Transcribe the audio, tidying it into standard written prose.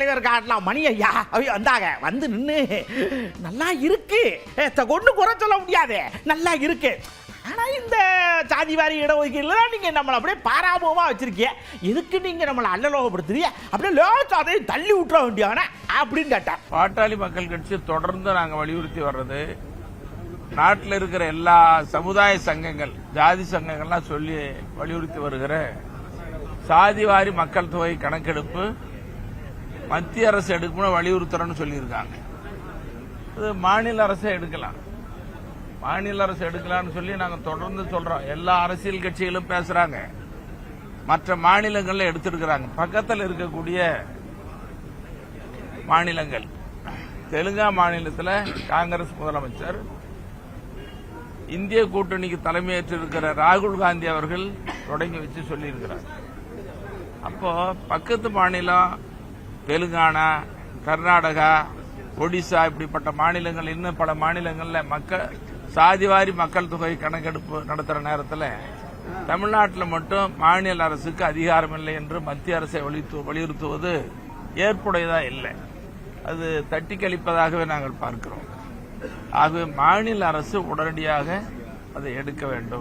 தலைவர் காட்டலாம் மணி ஐயா அவங்க வந்தாங்க, வந்து நின்று நல்லா இருக்கு கொண்டு குறை சொல்ல முடியாது, நல்லா இருக்கு. ஆனா இந்த சாதிவாரி இடஒதுக்கீடுல தான் நீங்க நம்மளை அப்படியே பாராமுகமா வச்சிருக்கீங்க, எதுக்கு நீங்க நம்மளை அல்லலோகப்படுத்துறீங்க, அப்படியே லோகத்தை தள்ளி விட்டுற வேண்டியவன அப்படின்னு கேட்டார். பாட்டாளி மக்கள் கட்சி தொடர்ந்து நாங்க வலியுறுத்தி வர்றது, நாட்டில் இருக்கிற எல்லா சமுதாய சங்கங்கள், ஜாதி சங்கங்கள்லாம் சொல்லி வலியுறுத்தி வருகிற சாதிவாரி மக்கள் தொகை கணக்கெடுப்பு மத்திய அரசு எடுக்கணும்னு வலியுறுத்துறோம்னு சொல்லியிருக்காங்க. அது மாநில அரசே எடுக்கலாம், மாநில அரசு எடுக்கலாம்னு சொல்லி நாங்க தொடர்ந்து சொல்றோம். எல்லா அரசியல் கட்சிகளும் பேசுறாங்க, மற்ற மாநிலங்கள்ல எடுத்திருக்கிறாங்க. பக்கத்தில் இருக்கக்கூடிய மாநிலங்கள், தெலுங்கானா மாநிலத்தில் காங்கிரஸ் முதலமைச்சர் இந்திய கூட்டணிக்கு தலைமையேற்று இருக்கிற ராகுல் காந்தி அவர்கள் தொடங்கி வச்சு சொல்லியிருக்கிறார். அப்போ பக்கத்து மாநிலம் தெலுங்கானா, கர்நாடகா, ஒடிசா இப்படிப்பட்ட மாநிலங்கள், இன்னும் பல மாநிலங்களில் சாதிவாரி மக்கள் தொகை கணக்கெடுப்பு நடத்துற நேரத்தில் தமிழ்நாட்டில் மட்டும் மாநில அரசுக்கு அதிகாரம் இல்லை என்று மத்திய அரசை வலியுறுத்துவது ஏற்புடையதா இல்லை, அது தட்டி கழிப்பதாகவே நாங்கள் பார்க்கிறோம். ஆகவே மாநில அரசு உடனடியாக அதை எடுக்க வேண்டும்.